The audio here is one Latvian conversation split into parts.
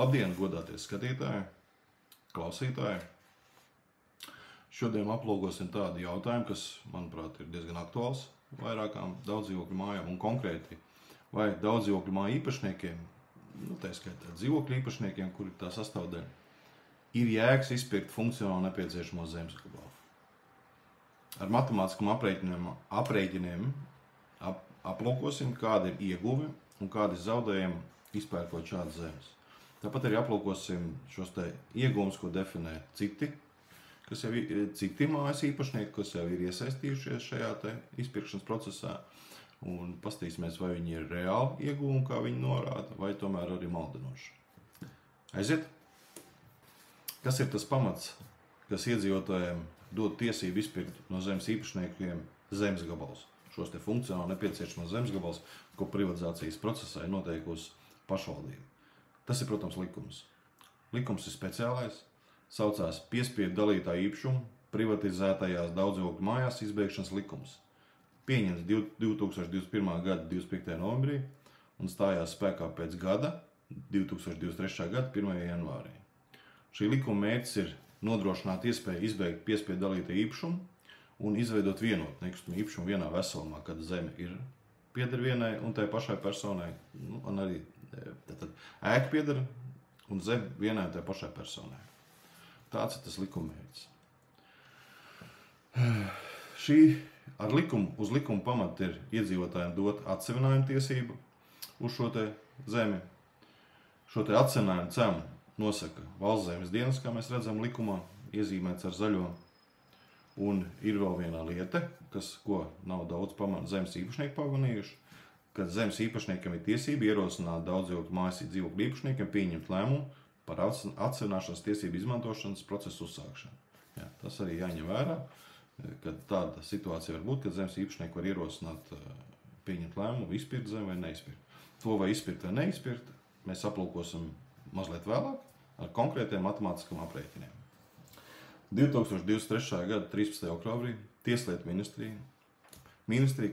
Labdien, godātie skatītāji, klausītāji! Šodien aplūkosim tādu jautājumu, kas, manuprāt, ir diezgan aktuāls vairākām daudzdzīvokļu mājām un konkrēti vai daudzdzīvokļu māju īpašniekiem, tā skaitā dzīvokļu īpašniekiem, kuri tā sastāvdaļa, ir jēgas izpirkt funkcionāli nepieciešamo zemes gabalu. Ar matemātiskam aprēķiniem aplūkosim, kāda ir ieguve un kādi zaudējumi izpērkot šādas zemes. Tāpat arī aplūkosim šos te ieguvumus, ko definē citi mājas īpašnieki, kas jau ir iesaistījušies šajā te izpirkšanas procesā, un paskatīsimies, vai viņi ir reāli ieguvumi, kā viņi norāda, vai tomēr arī maldinoši. Aiziet! Kas ir tas pamats, kas iedzīvotājiem dod tiesību izpirkt no zemes īpašniekiem zemes gabalus? Šos te funkcionāli nepieciešamos zemes gabalus, ko privatizācijas procesā ir noteikusi pašvaldība. Tas ir, protams, likums. Likums ir speciālais, saucās piespiedu dalītā īpašuma privatizētajās daudzdzīvokļu mājās izbeigšanas likums. Pieņemts 2021. gada 25. novembrī un stājās spēkā pēc gada, 2023. gada 1. janvārī. Šī likuma mērķis ir nodrošināt iespēju izbeigt piespiedu dalītā īpašumu un izveidot vienotu nekustamo īpašumu vienā veselumā, kad zeme ir pieder vienai un tai pašai personai, un arī ēka pieder un zeme vienai un tai pašai personai. Tāds ir tas likuma mērķis. Uz likuma pamata ir iedzīvotājiem dot atsevinājumu tiesību uz šo te zemi. Šo te atsevinājumu cenu nosaka Valsts zemes dienests, kā mēs redzam likumā, iezīmēts ar zaļo. Un ir vēl viena lieta, ko nav daudz zemes īpašnieki pamanījuši, kad zemes īpašniekam ir tiesība ierosināt daudzdzīvokļu mājas dzīvokļu īpašniekiem pieņemt lēmumu par atsevināšanas tiesību izmantošanas procesu uzsākšanu. Jā, tas arī jāņem vērā, kad tāda situācija var būt, kad zemes īpašnieki var ierosināt pieņemt lēmumu, izpirkt zemi vai neizpirkt. To vai izpirkt vai neizpirkt, mēs aplūkosim mazliet vēlāk ar konkrētiem matemātiskam aprēķiniem. 2023. gada 13. oktobrī Tieslietu ministrija,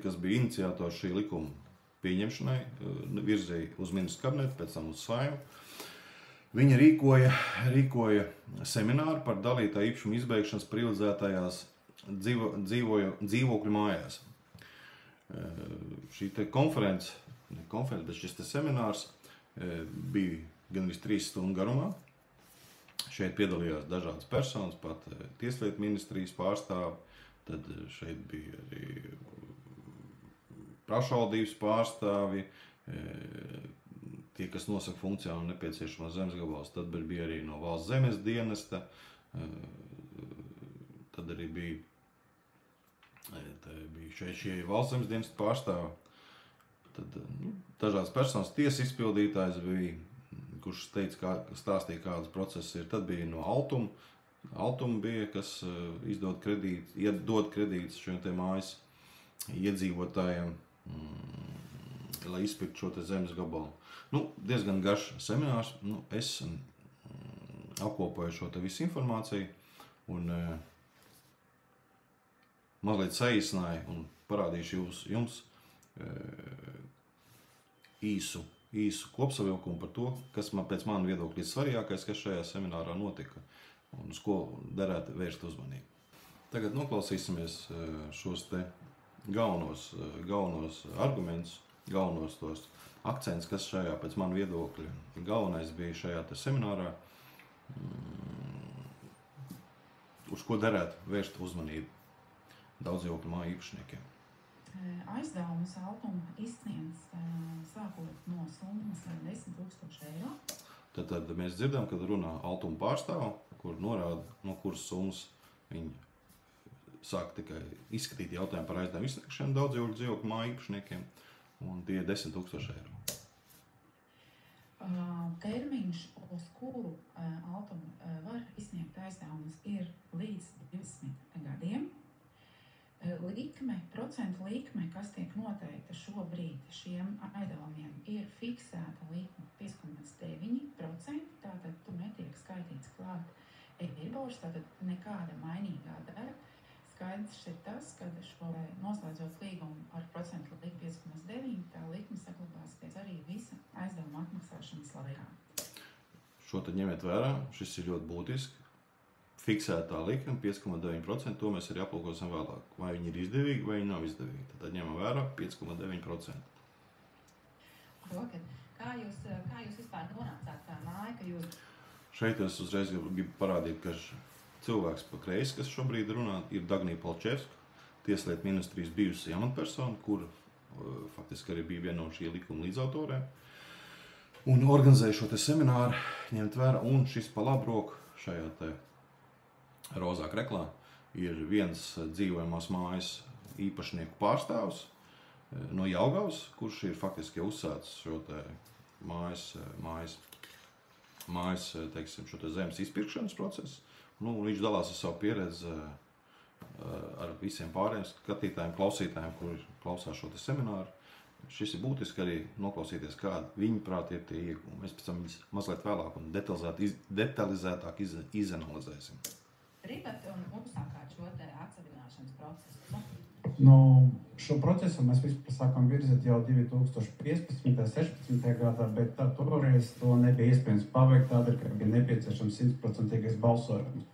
kas bija iniciators šī likuma pieņemšanai, virzīja uz ministru kabinetu, pēc tam uz Saeimu. Viņa rīkoja semināru par dalītā īpašuma izbeigšanas privatizētajās dzīvokļu mājās. Šī te bet šis te seminārs bija gandrīz 3 stundu garumā. Šeit piedalījās dažādas personas, pat Tieslietu ministrijas pārstāvi, tad šeit bija arī pašvaldības pārstāvi, tie, kas nosaka funkcionāli nepieciešamos zemes gabalus, tad bija arī no Valsts zemes dienesta, tad arī bija šeit šie Valsts zemes dienesta pārstāvi, tad dažādas personas, tiesas izpildītājs bija, kurš stāstīja, kādas procesas ir. Tad bija no Altuma. Altuma bija, kas dod kredītus šiem te mājas iedzīvotājiem, lai izpirktu šo te zemes gabalu. Diezgan garš seminārs. Es apkopoju šo te visu informāciju un mazliet saīsināju un parādīšu jums īsu kopsavilkumu par to, kas pēc manu viedokļa ir svarīgākais, kas šajā seminārā notika un uz ko derētu vērst uzmanību. Tagad noklausīsimies šos te galvenos argumentus, galvenos tos akcentus, kas šajā pēc manu viedokļa galvenais bija šajā te seminārā, uz ko derētu vērst uzmanību daudzdzīvokļu māju īpašniekiem. Aizdevumus Altuma izsniedz sākot no summas 10 000 eiro. Tad mēs dzirdam, kad runā Altuma pārstāvu, kur norāda, no kuras summas viņi sāk tikai izskatīt jautājumu par aizdevumu izsniegšanu daudzdzīvokļu māju īpašniekiem, un tie ir 10 000 eiro. Termiņš, uz kuru Altuma var izsniegt aizdevumus, ir līdz 20 gadiem. Procentu likme, kas tiek noteikta šobrīd šiem aizdevumiem, ir fiksēta likme 5,9%, tātad tu netiek skaitīts klāt Euribors, tātad nekāda mainīgā dara. Skaidrs ir tas, ka noslēdzot līgumu ar procentu likmi 5,9, tā likme saglabāsies arī visa aizdevuma atmaksāšanas laikā. Šo tad ņemiet vērā, šis ir ļoti būtiski. Fiksētā likme 5,9%, to mēs arī aplūkosim vēlāk. Vai viņi ir izdevīgi, vai viņi nav izdevīgi. Tad ņemam vērā 5,9%. Kā jūs vispār nonācāt tā māja, ka jūs... Šeit es uzreiz gribu parādīt, ka cilvēks pa kreisi, kas šobrīd runā, ir Dagnija Palčevska, Tieslietu ministrijas bijusi amatpersona, kur faktiski arī bija viena no šī likuma līdzautoriem. Un organizēja šo te semināru, ņemt vērā, un šis pa labu roku šajā te rozā kreklā ir viens dzīvojamās mājas īpašnieku pārstāvs no Jelgavas, kurš ir faktiski uzsācis šo te mājas, teiksim, šo te zemes izpirkšanas procesu. Nu, viņš dalās ar savu pieredzi ar visiem pārējiem skatītājiem, klausītājiem, kuri klausās šo te semināru. Šis ir būtiski arī noklausīties, kādi viņi prāt ir tie iegūmi. Mēs pēc tam viņus mazliet vēlāk un detalizētāk izanalizēsim. Gribat un uzsākāt šo te atsevināšanas procesu? Šo procesu mēs vispār sākam virzīt jau 2015. 16. gadā, bet toreiz to nebija iespējams paveikt tādēļ, ka bija nepieciešams 100% balsojums.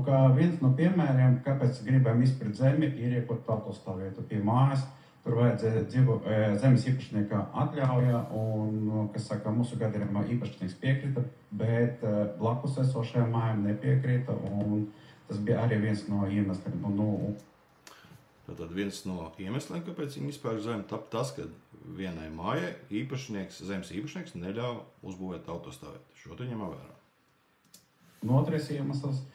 Kā viens no piemēriem, kāpēc gribam izpirkt zemi, ir iekot autostāvvietu pie mājas. Tur vajadzēja zemes īpašnieka atļauja, un, kas saka, mūsu gadījumā īpašnieks piekrita, bet blakus esošajām mājām nepiekrita, un tas bija arī viens no iemesliem. Tātad viens no iemesliem, kāpēc viņi izpērk zemi, tas, ka vienai mājai zemes īpašnieks neļauj uzbūvēt autostāvvietu. Šo te ņemam vērā. Un otrais iemesls,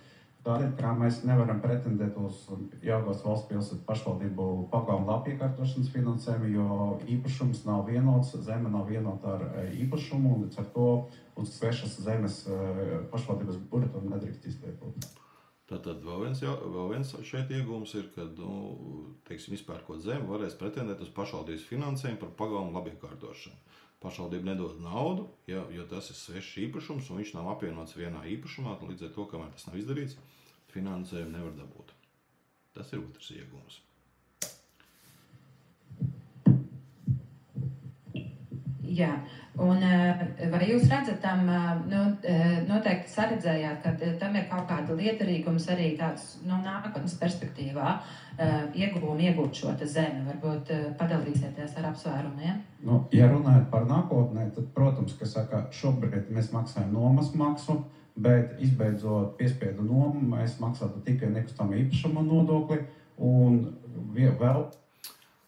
tādēļ, kā mēs nevaram pretendēt uz Jelgavas valsts pilsētu pašvaldību pagalmu apiekārtošanas finansējumu, jo īpašums nav vienots, zeme nav vienota ar īpašumu, un līdz ar to uz svešas zemes pašvaldības budžetu nedrīkst izliekot. Tātad vēl viens šeit iegūms ir, ka, teiksim, izpērkot zemi, varēs pretendēt uz pašvaldības finansējumu par pagalmu labiekārtošanu. Pašvaldība nedod naudu, jo tas ir svešs īpašums un viņš nav apvienots vienā īpašumā, un līdz ar to, kamēr tas nav izdarīts, finansējumu nevar dabūt. Tas ir otrs iegūms. Jā, un vai jūs redzat tam, noteikti saredzējāt, ka tam ir kaut kāda liederīgums arī tāds, nākotnes perspektīvā iegūmi iegūt šo te zemi? Varbūt padalīsieties ar apsvērumiem? Ja runājot par nākotnē, tad, protams, ka saka, šobrīd mēs maksājam nomas maksu, bet izbeidzot piespiedu nomu, mēs maksātu tikai nekustamo īpašuma nodokli un vēl.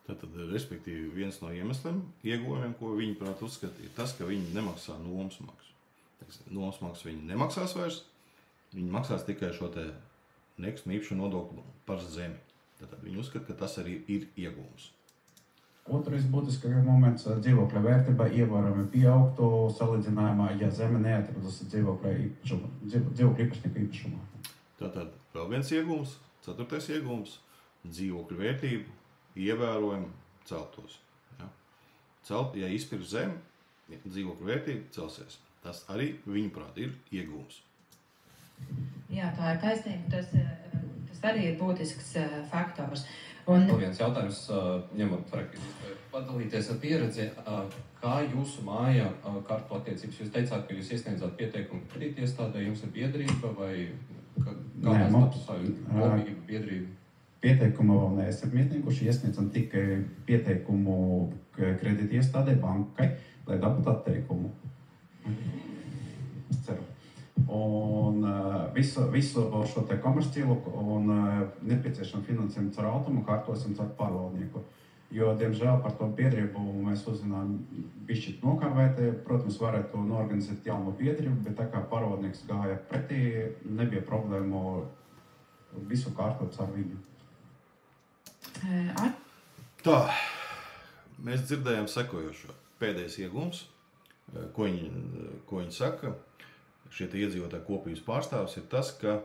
Tātad, respektīvi, viens no iemesliem, ieguvumiem, ko viņi prāt uzskata, ir tas, ka viņi nemaksā nomas maksu. Nomas maksu viņi nemaksās vairs, viņi maksās tikai šo te nekustamo īpašumu nodokli par zemi. Tātad viņi uzskata, ka tas arī ir ieguvums. Otrais būtiskais moments - dzīvokļa vērtība ievērojami pieaugtu salīdzinājumā, ja zeme neatrodas dzīvokļa īpašnieka īpašumā. Tātad vēl viens ieguvums, ceturtais ieguvums - dzīvokļu vērtību ievērojami celtos. Ja izpirks zemi, dzīvokļu vērtība celsies. Tas arī, viņuprāt, ir ieguvums. Jā, tā ir taisnība. Tas arī ir būtisks faktors. Un viens jautājums, ņemot padalīties ar pieredzi, kā jūsu māja kārto attiecības? Jūs teicāt, ka jūs iesniedzāt pieteikumu kredītiestādē, jums ir biedrība vai kādā statusā kopīga biedrība? Pieteikumu vēl neesam iesnieguši, iesniedzam tikai pieteikumu kredītiestādē bankai, lai dabūtu atteikumu. Ceru. Un visu šo te komerciālu un nepieciešamu finansējumu caur automu kārtosim caur pārvaldnieku. Jo, diemžēl, par to biedrību mēs uzzinām bišķīt nokavēti. Protams, varētu norganizēt jaunu biedrību, bet tā kā pārvaldnieks gāja pretī, nebija problēmu visu kārtot caur viņu. Tā, mēs dzirdējām sekojošo. Pēdējais iegūms, ko viņi saka, šie iedzīvotāji kopības pārstāvs, ir tas, ka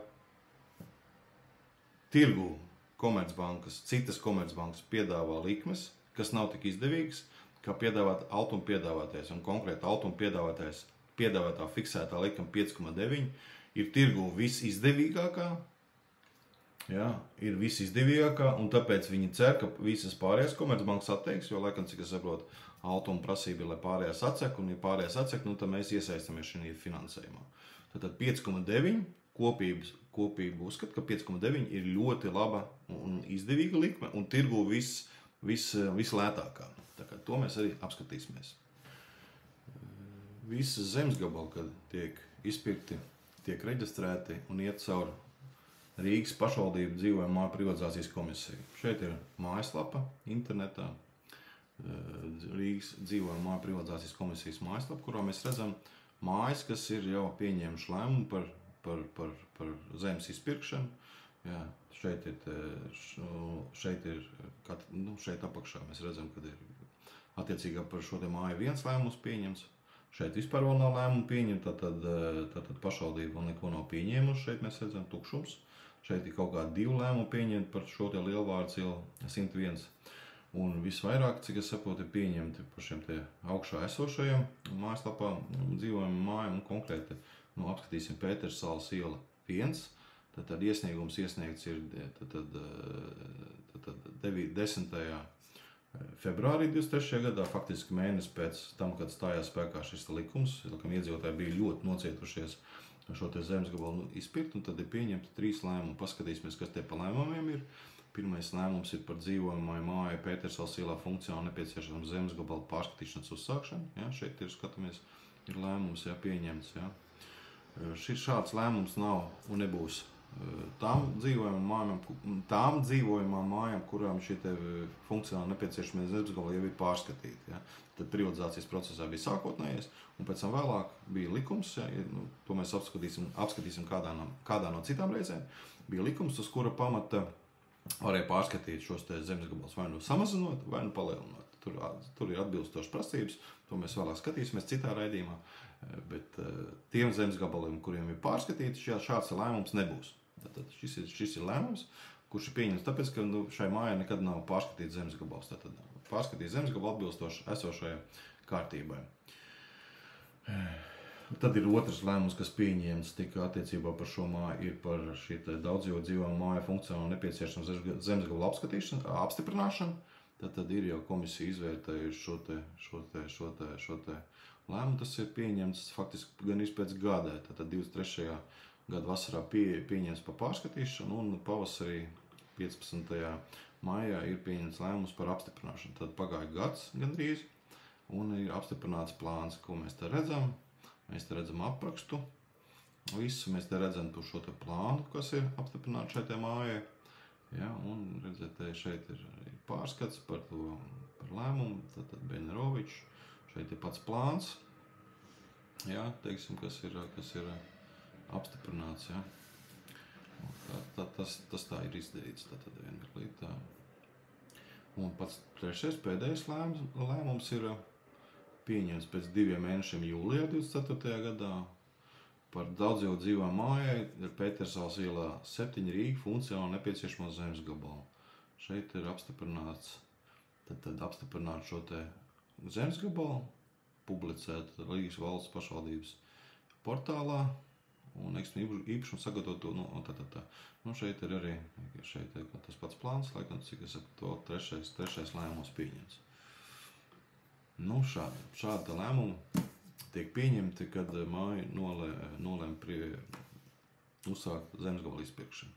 tirgu citas komercbankas piedāvā likmes, kas nav tik izdevīgas, kā piedāvāt altuma piedāvātais. Un konkrēti altuma piedāvātā fiksētā likuma 5,9 ir tirgu visizdevīgākā, Jā, ir visizdevīgākā, un tāpēc viņi cer, ka visas pārējās komercbankas atteiks, jo, laikam, cik es saprotu, Altuma prasība ir, lai pārējās atsek, un ja pārējās atsek, nu, tad mēs iesaistamies šajā finansējumā. Tātad 5,9 kopība uzskata, ka 5,9 ir ļoti laba un izdevīga likme, un tirgu vislētākā. Tā kā to mēs arī apskatīsimies. Visas zemes gabali, kad tiek izpirkti, tiek reģistrēti un iet caur Rīgas pašvaldību dzīvojamo māju privatizācijas komisiju. Šeit ir mājaslapa internetā, Rīgas dzīvojamo māju privatizācijas komisijas mājaslapa, kurā mēs redzam mājas, kas ir jau pieņēmuši lēmumu par zemes izpirkšanu. Jā, šeit apakšā mēs redzam, kad ir attiecīgā par šo te māju viens lēmums pieņems. Šeit vispār vēl nav lēmumu pieņemt, tātad pašvaldība vēl neko nav pieņēmuši. Šeit mēs redzam tukšums. Šeit ir kaut kādi 2 lēmumi pieņemti par šo te Lielvārds ielu 101. Un visvairāk, cik es saprotu, ir pieņemti par šiem te augšā esošajiem mājaslapā dzīvojamām mājām un konkrēti, apskatīsim Pētersalas iela 1. Tad iesniegums iesniegts ir 10. februārī 23. gadā, faktiski mēnesi pēc tam, kad stājās spēkā šis likums. Iedzīvotāji bija ļoti nocietušies šo te zemes gabalu izpirkt, un tad ir pieņemti 3 lēmumi. Paskatīsimies, kas te pa lēmumiem ir. Pirmais lēmums ir par dzīvojamai mājai Pētersalas ielā funkcionāli nepieciešams zemes gabalu pārskatīšanas uzsākšanu. Ja, šeit ir, skatāmies, ir lēmums, ja, pieņemts. Ja. Šāds lēmums nav un nebūs tām dzīvojamām mājām, kurām šī te funkcionāli nepieciešamie zemes gabali jau ir pārskatīti. Ja. Tad privatizācijas procesā bija sākotnējais, un pēc tam vēlāk bija likums, ja, to mēs apskatīsim kādā no citām reizēm. Bija likums, uz kura pamata varēja pārskatīt šos te zemes gabalus vai nu samazinot, vai nu palielinot. Tur ir atbilstošas prasības, to mēs vēlāk skatīsimies citā raidījumā, bet tiem zemes gabaliem, kuriem ir pārskatīti, šāds lēmums nebūs. Tātad šis ir lēmums, kurš ir pieņems tāpēc, ka šai mājai nekad nav pārskatīts zemes gabals. Tātad pārskatīt zemes gabalu atbilstoši esošajai kārtībai. Tad ir otrs lēmums, kas pieņemts tika attiecībā par šo māju, ir par šī daudzdzīvo dzīvojamo māju funkcionāli nepieciešams zemes gabalu apstiprināšanu. Tad ir jau komisija izvērtējuši šo te lēmumu. Tas ir pieņemts faktiski gan pēc gada. Tad 23. gada vasarā pieņemts par pārskatīšanu un pavasarī 15. maijā ir pieņemts lēmums par apstiprināšanu. Tad pagāja gads gandrīz un ir apstiprināts plāns, ko mēs te redzam. Mēs te redzam aprakstu, visu mēs te redzam šo te plānu, kas ir apstiprināts šai te mājai. Ja, un redzēt, šeit ir pārskats par lēmumu, tad Benerovičs, šeit ir pats plāns, ja, teiksim, kas ir apstiprināts. Ja. Tas tā ir izdarīts, tad vienmirklīt tā. Un pats pēdējais lēmums ir pieņemts pēc 2 mēnešiem jūlijā 24. gadā par daudzdzīvo dzīvojamo mājai ir Pētersalas ielā 7 Rīga funkcionāli nepieciešamo zemes gabalu. Šeit ir apstiprināts šo te zemes gabalu, publicēt Rīgas valsts pašvaldības portālā un īpašumu sagatavot. Šeit ir arī tas pats plāns, laikam, cik es saku, to trešais lēmums pieņemts. Šāda lēmuma tiek pieņemti, kad māja nolēma uzsākt zemes gabalu izpirkšanu.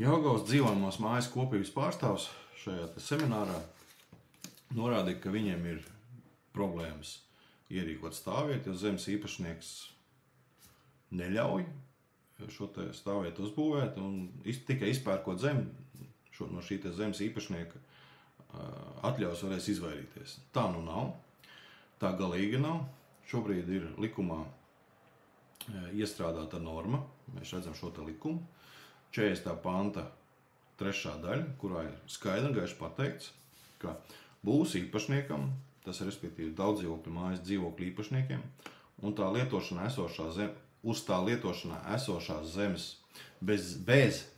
Jelgavas dzīvojamās mājas kopības pārstāvs šajā seminārā norādīja, ka viņiem ir problēmas ierīkot stāvvietu, jo zemes īpašnieks neļauj šo te stāvvietu uzbūvēt un tikai izpērkot zemi no šī te zemes īpašnieka atļaus varēs izvairīties. Tā nu nav, tā galīgi nav. Šobrīd ir likumā iestrādāta norma, mēs redzam šo te likumu, 40. panta 3. daļa, kurā ir skaidri un gaiši pateikts, ka būs īpašniekam, tas ir respektīvi daudzdzīvokļu mājas dzīvokļu īpašniekiem, un uz tā lietošanā esošās zemes bez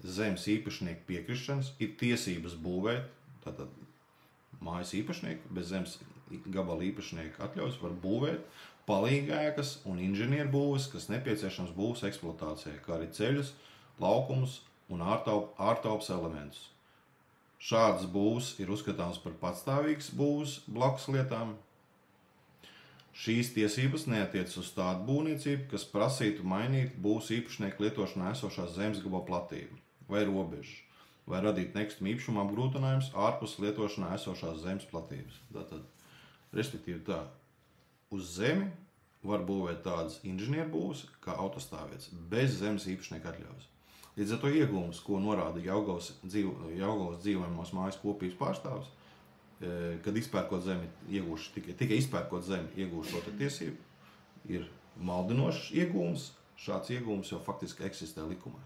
zemes īpašnieku piekrišanas ir tiesības būvēt, tātad mājas īpašnieki bez zemes gabala īpašnieku atļaujas var būvēt palīgēkas un inženierbūves, kas nepieciešams būvs eksploatācijai, kā arī ceļus, laukumus, un ārtelpas elementus. Šāds būvs ir uzskatāms par patstāvīgs būvs blakus lietām. Šīs tiesības neatiecas uz tādu būvniecību, kas prasītu mainīt būvs īpašnieku lietošanā esošās zemes gabala platību vai robežu, vai radīt nekustamā īpašuma apgrūtinājumus ārpus lietošanā esošās zemes platības. Tātad, respektīvi tā, uz zemi var būvēt tādas inženierbūves kā autostāvvietas bez zemes īpašnieka atļaujas. Līdz ar to iegūmus, ko norāda Jelgavas dzīvojamās mājas kopības pārstāvis, kad izpērkot zemi, tikai izpērkot zemi, iegūst šo tiesību, ir maldinošs iegūms. Šāds iegūms jau faktiski eksistē likumā.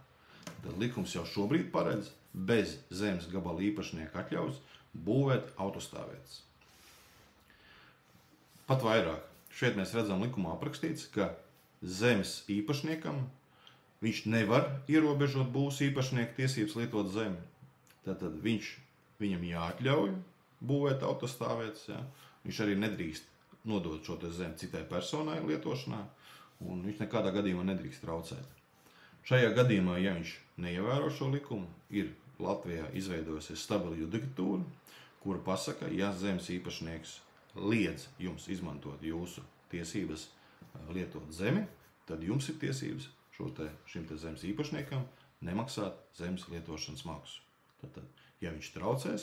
Tad likums jau šobrīd paredz bez zemes gabala īpašnieka atļaujas būvēt autostāvvietas. Pat vairāk. Šeit mēs redzam likumā aprakstīts, ka zemes īpašniekam viņš nevar ierobežot būvs īpašnieku tiesības lietot zemi. Tātad viņam jāatļauj būvēt autostāvvietas, ja? Viņš arī nedrīkst nodot šo zemi citai personai lietošanā, un viņš nekādā gadījumā nedrīkst traucēt. Šajā gadījumā, ja viņš neievēro šo likumu, ir Latvijā izveidojusies stabila judikatūra, kura pasaka, ja zemes īpašnieks liedz jums izmantot jūsu tiesības lietot zemi, tad jums ir tiesības šim zemes īpašniekam nemaksāt zemes lietošanas maksu. Tad, ja viņš traucēs,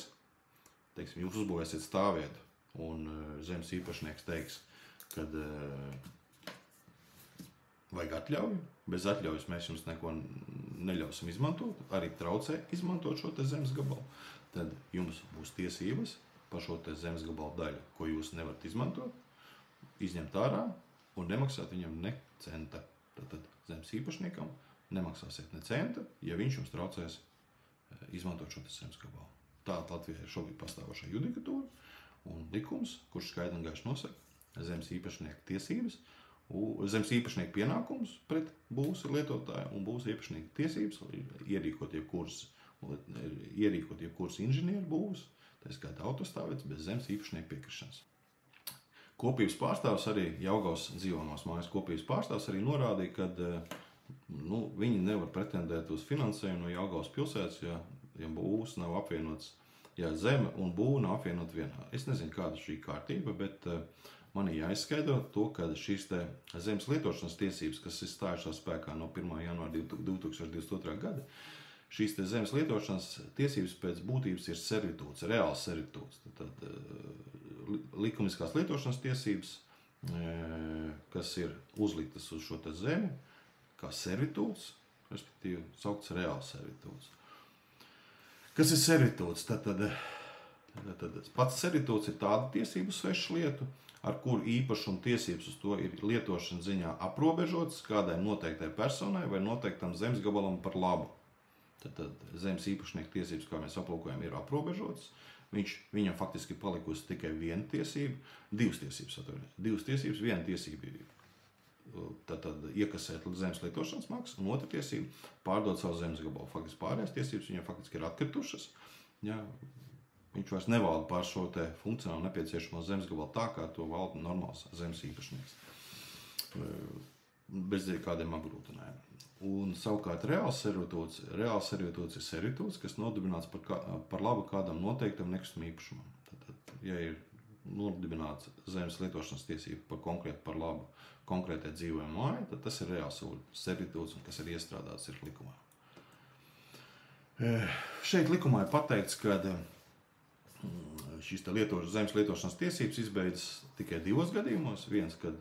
teiksim, jūs uzbūvēsiet stāvvietu, un zemes īpašnieks teiks, kad vajag atļauju, bez atļaujas mēs jums neko neļausim izmantot, arī traucē izmantot šo zemes gabalu, tad jums būs tiesības par šo zemes gabalu daļu, ko jūs nevarat izmantot, izņemt ārā un nemaksāt viņam ne centa. Tad zemes īpašniekam nemaksāsiet ne centa, ja viņš jums traucēs izmantot šo zemes gabalu. Tāda Latvijā ir šobrīd pastāvošā judikatūra un likums, kurš skaidri un gaiši nosaka zemes īpašnieku tiesības, zemes īpašnieku pienākums pret būvs lietotāju un būvs īpašnieku tiesības ierīkot jebkuras inženieru būvs, tā skaitā autostāvvietas bez zemes īpašnieku piekrišanas. Kopības pārstāvs arī, Jelgavas dzīvojamās mājas kopības pārstāvs arī norādīja, ka viņi nevar pretendēt uz finansējumu no Jelgavas pilsētas, ja būvs nav apvienots, ja zeme un būva nav apvienot vienā. Es nezinu, kāda šī kārtība, bet man ir jāizskaidro to, ka šīs zemes lietošanas tiesības, kas ir stājušās spēkā no 1. janvāra 2022. gada, šīs zemes lietošanas tiesības pēc būtības ir servitūts, reāls servitūts. Tad likumiskās lietošanas tiesības, kas ir uzliktas uz šo zemi, kā servitūts, respektīvi saukts reāls servitūts. Kas ir servitūts? Tad pats servitūts ir tāda tiesību svešu lietu, ar kuru īpašuma tiesības uz to ir lietošanas ziņā aprobežotas kādai noteiktai personai vai noteiktam zemes gabalam par labu. Tad zemes īpašnieku tiesības, kā mēs aplūkojam, ir aprobežotas. Viņam faktiski palikusi tikai viena tiesība, divas tiesības, viena tiesība ir iekasēt zemes lietošanas maksu, un otra tiesība pārdot savu zemes gabalu. Faktiski pārējās tiesības viņam faktiski ir atkritušas. Ja, viņš vairs nevalda pār šo funkcionāli nepieciešamo zemes gabalu tā, kā to valda normāls zemes īpašnieks. Bez kādiem apgrūtinājumiem. Un savukārt reāls servitūts ir servitūts, kas nodibināts par labu kādam noteiktam nekustamam īpašumam. Tad, ja ir nodibināts zemes lietošanas tiesība par labu konkrētai dzīvojamai mājai, tad tas ir reāls servitūts, kas ir iestrādāts likumā. Šeit likumā ir pateikts, ka šīs zemes lietošanas tiesības izbeidzas tikai divos gadījumos. Viens, kad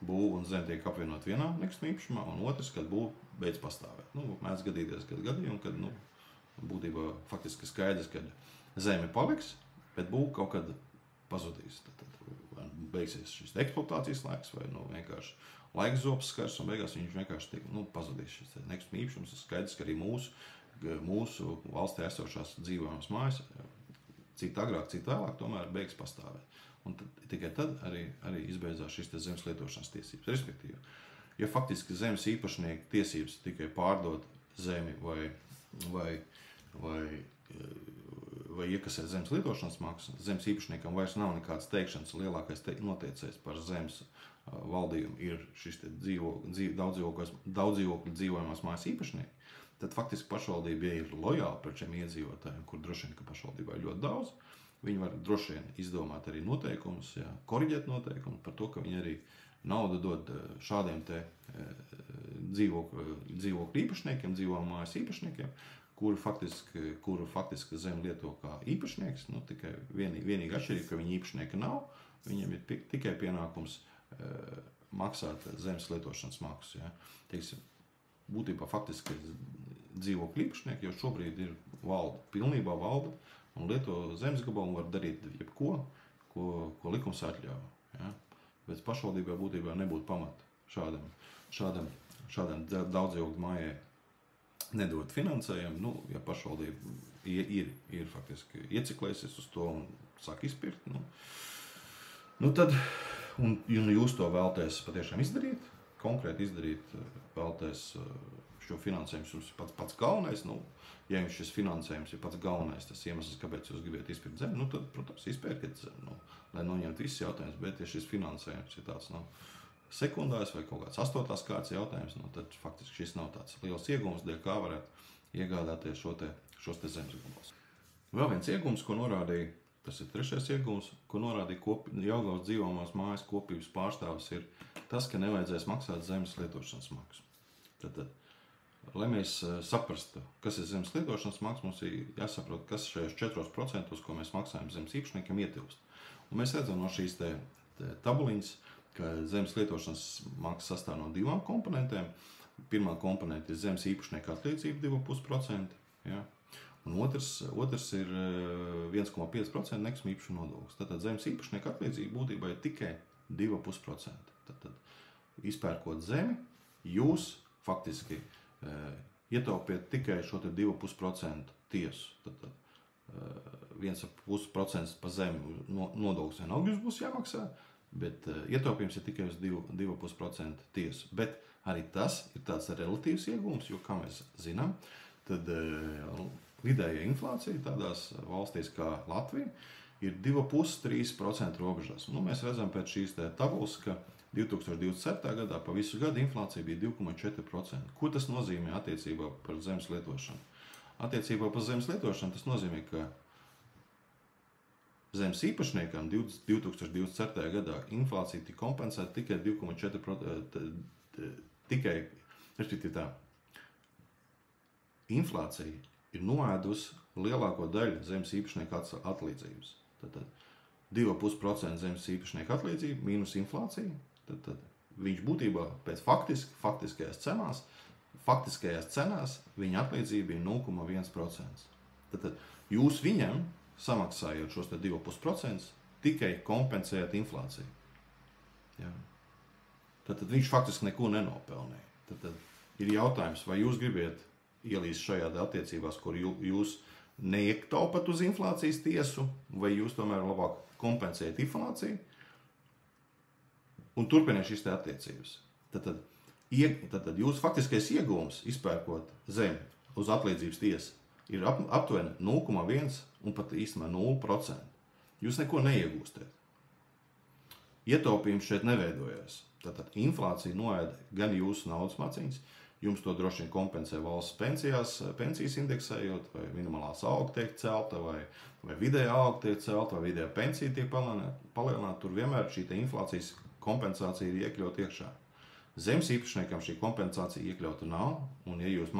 būva un zeme tiek apvienot vienā nekustamā īpašumā, un otrs, kad būva beidz pastāvēt. Mēdz gadīties gadījumi, kad būtībā faktiski skaidrs, ka zeme paliks, bet būva kaut kad pazudīs. Tad beigsies šis eksploatācijas laiks vai vienkārši laiks zopas skars, un beigās viņš vienkārši pazudīs šis nekustamā īpašums. Skaidrs, ka arī mūsu valstī esošās dzīvojamās mājas cik agrāk, cik vēlāk tomēr beigs pastāvēt. Un tikai tad arī izbeidzās šīs zemes lietošanas tiesības. Respektīvi, ja faktiski zemes īpašnieku tiesības tikai pārdot zemi vai iekasēt zemes lietošanas maksu, zemes īpašniekam vairs nav nekādas teikšanas, lielākais noteicējs par zemes valdījumu ir šis daudzdzīvokļu dzīvojamās mājas īpašnieki, tad faktiski pašvaldība, ja ir lojāla pret šiem iedzīvotājiem, kur droši vien, ka pašvaldībā ir ļoti daudz, viņi var droši vien izdomāt arī noteikumus, koriģēt noteikumus par to, ka viņi arī naudu dod šādiem te dzīvokļu īpašniekiem, dzīvojamājas īpašniekiem, kuru faktiski zem lieto kā īpašnieks, tikai vienīgi atšķirība, ka viņi īpašnieka nav, viņiem ir tikai pienākums maksāt zemes lietošanas maksu. Ja. Teiksim, būtībā faktiski dzīvokļu īpašnieki jau šobrīd ir pilnībā valda un lieto zemes gabalu un var darīt jebko, ko likums atļauj. Ja. Bet pašvaldībā būtībā nebūtu pamata šādam daudzdzīvokļu mājai nedot finansējumu, ja pašvaldība ir faktiski ieciklēsies uz to un sāk izpirkt, tad, un jūs to vēlties patiešām izdarīt, konkrēti izdarīt, vēlties šo finansējumu jums pats galvenais, ja jums šis finansējums ir pats galvenais, tas iemesls, kāpēc jūs gribat izpirkt zemi, tad, protams, izpērkiet zemi, lai noņemt visus jautājumus, bet ja šis finansējums ir tāds, sekundārs vai kaut kāds 8. kārtas jautājums, tad faktiski šis nav tāds liels iegūms, dēļ kā varētu iegādāties šos te zemes gabalus. Vēl viens iegūms, ko norādīja, tas ir 3. iegūms, ko norādīja Jelgavas dzīvojamās mājas kopības pārstāvis, ir tas, ka nevajadzēs maksāt zemes lietošanas maksu. Tad, lai mēs saprastu, kas ir zemes lietošanas maksa, mums ir jāsaprot, kas šajos 4%, ko mēs maksājam zemes īpašniekiem, ietilpst. Un mēs redzam no šīs tabuliņas, ka zemes lietošanas maksa sastāv no 2 komponentiem. Pirmā komponenta ir zemes īpašnieka atlīdzība 2,5%, ja? Un otrs ir 1,5% nekustamā īpašuma nodoklis. Tātad zemes īpašnieka atlīdzība būtībā ir tikai 2,5%. Tātad izpērkot zemi, jūs faktiski ietaupiet tikai šo 2,5% tiesu. Tātad 1,5% pa zemi nodoklis vienalga jums būs jāmaksā, bet ietaupījums ir tikai uz 2,5% tiesu. Bet arī tas ir tāds relatīvs iegūms, jo, kā mēs zinām, tad vidējā inflācija tādās valstīs kā Latvija ir 2,5–3% robežās. Mēs redzam pēc šīs tabulas, ka 2027. gadā pa visu gadu inflācija bija 2,4%. Ko tas nozīmē attiecībā par zemes lietošanu? Attiecībā par zemes lietošanu tas nozīmē, ka zemes īpašniekam 2027. gadā inflācija tika kompensēta tikai 2,4%. Respektīvi tā, inflācija ir noēdusi lielāko daļu zemes īpašnieka atlīdzības. Tātad 2,5% zemes īpašnieka atlīdzība mīnus inflācija. Tad viņš būtībā pēc faktiskajās cenās viņa atlīdzība ir 0,1%. Tad jūs viņam samaksājot šos 2,5%, tikai kompensējat inflāciju. Ja. Tad viņš faktiski neko nenopelnīja. Tad ir jautājums, vai jūs gribat ielīst šajā attiecībās, kur jūs neietaupat uz inflācijas tiesu, vai jūs tomēr labāk kompensējat inflāciju un turpiniet šīs attiecības. Tad jūs faktiskais iegūms, izpērkot zemi uz atlīdzības tiesu, ir aptuveni 0,1 un pat īstenībā 0%. Jūs neko neiegūstiet. Ietaupījums šeit neveidojās. Tātad inflācija noēda gan jūsu naudas maciņas, jums to droši vien kompensē valsts pensijas indeksējot, vai minimālās alga tiek celta, vai vidējā alga tiek celta, vai vidējā pensija tiek palielināta. Tur vienmēr šī inflācijas kompensācija ir iekļauta iekšā. Zemes īpašniekam šī kompensācija iekļauta nav, un ja jūs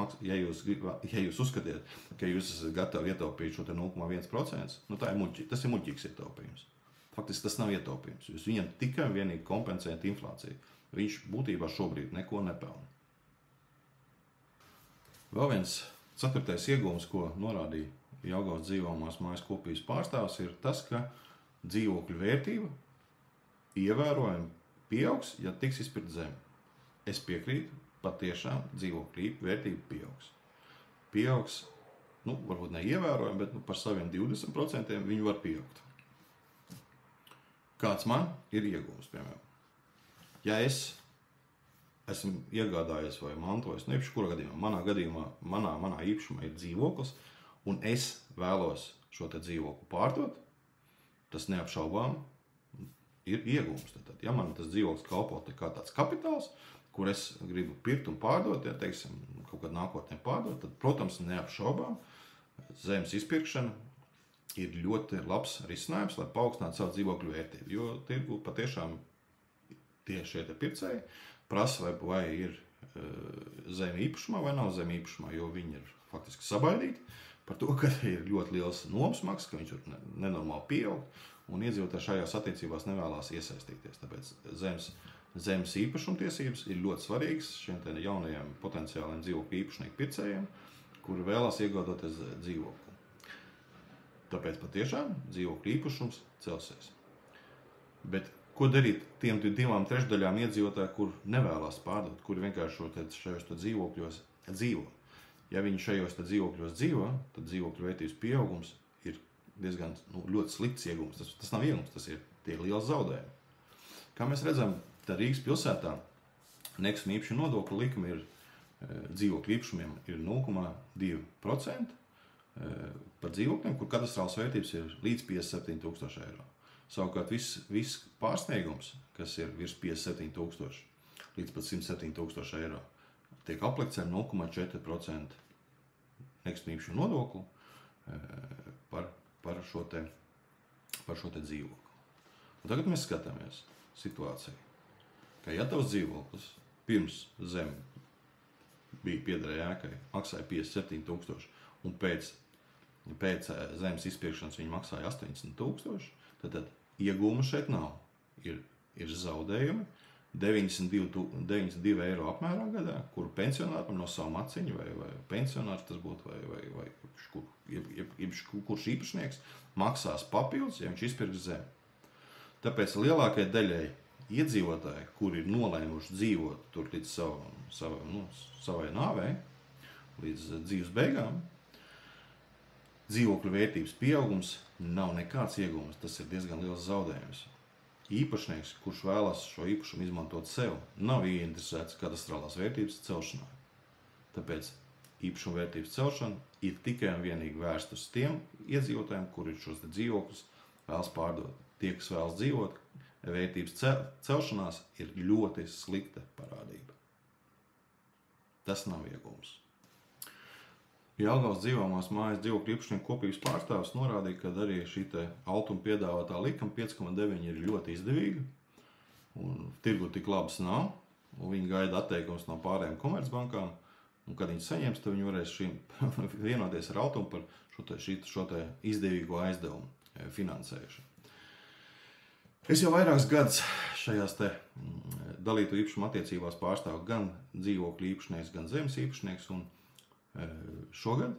uzskatiet, ka jūs esat gatavi ietaupīt šo 0,1%, tas ir muļķīgs ietaupījums. Faktiski tas nav ietaupījums. Jūs viņam tikai un vienīgi kompensējat inflāciju. Viņš būtībā šobrīd neko nepelna. Vēl viens 4. iegūms, ko norādīja Jelgavas dzīvojamās mājas kopības pārstāvis, ir tas, ka dzīvokļu vērtība ievērojami pieaugs, ja tiks izpirkt zemi. Es piekrītu, patiešām dzīvokļu vērtība pieaugs. Pieaugs, varbūt neievērojami, bet par saviem 20% viņi var pieaugt. Kāds man ir iegūms, piemēram. Ja es esmu iegādājies vai mantojis, jebkurā gadījumā, manā īpašumā ir dzīvoklis, un es vēlos šo dzīvokli pārdot, tas neapšaubām ir iegūms. Ja man tas dzīvoklis kalpo kā tāds kapitāls, kur es gribu pirkt un pārdot, ja teiksim, kaut kādā nākotnē pārdot, tad, protams, neapšaubām, zemes izpirkšana ir ļoti labs risinājums, lai paaugstinātu savu dzīvokļu vērtību, jo tirgu patiešām šie te pircēji prasa, vai ir zeme īpašumā vai nav zeme īpašumā, jo viņi ir faktiski sabaidīti par to, ka ir ļoti liels nomas maksas, ka viņš ir nenormāli pieaug, un iedzīvotāji šajās attiecībās nevēlās iesaistīties. Tāpēc zemes īpašumtiesības ir ļoti svarīgas šiem jaunajiem potenciāliem dzīvokļu īpašnieku pircējiem, kuri vēlās iegādāties dzīvokli. Tāpēc patiešām dzīvokļu īpašums celsies. Bet ko darīt tiem 2/3 iedzīvotāji, kur nevēlās pārdot, kuri vienkārši šajos dzīvokļos dzīvo? Ja viņi šajos dzīvokļos dzīvo, tad dzīvokļu vērtības pieaugums ir diezgan ļoti slikts iegums. Tas nav iegums, tas ir tie liels zaudējumi. Kā mēs redzam, tad Rīgas pilsētā nekustamā īpašuma nodokļa likumi ir dzīvokļu īpašumiem ir 0,2% par dzīvokļiem, kur katastrāls vērtības ir līdz 57 000 eiro. Savukārt viss pārsniegums, kas ir virs 57 000 līdz pat 107 000 eiro, tiek aplikts ar 0,4% nekustamā īpašuma nodokli par šo te dzīvokli. Un tagad mēs skatāmies situāciju, ka ja tavs dzīvoklis pirms zeme bija piederēja ēkai, maksāja 57 000 un pēc zemes izpirkšanas viņi maksāja 80 000, tad iegūma šeit nav. Ir zaudējumi 92 eiro apmērā gadā, kuru pensionāram no savu maciņu vai pensionārs tas būtu, vai kurš īpašnieks maksās papildus, ja viņš izpirks zemi. Tāpēc lielākai daļai iedzīvotāji, kuri ir nolēmuši dzīvot tur līdz savai nāvei, līdz dzīves beigām, dzīvokļu vērtības pieaugums nav nekāds iegūms, tas ir diezgan liels zaudējums. Īpašnieks, kurš vēlas šo īpašumu izmantot sev, nav ieinteresēts katastrālās vērtības celšanā. Tāpēc īpašuma vērtības celšana ir tikai un vienīgi vērsta uz tiem iedzīvotājiem, kuri šos dzīvokļus vēlas pārdot. Tie, kas vēlas dzīvot, vērtības celšanās ir ļoti slikta parādība. Tas nav iegūms. Jelgavas dzīvojamās mājas dzīvokļu īpašnieku kopības pārstāvis norādīja, ka arī šī Altuma piedāvātā likuma 5,9 ir ļoti izdevīga, un tirgu tik labas nav, un viņi gaida atteikums no pārējām komercbankām, un kad viņi saņems, tad viņi varēs vienoties ar Altumu par šo izdevīgo aizdevumu finansēšanu. Es jau vairākus gadus šajās dalītu īpašumu attiecībās pārstāvu gan dzīvokļu īpašnieks, gan zemes īpašnieks, un šogad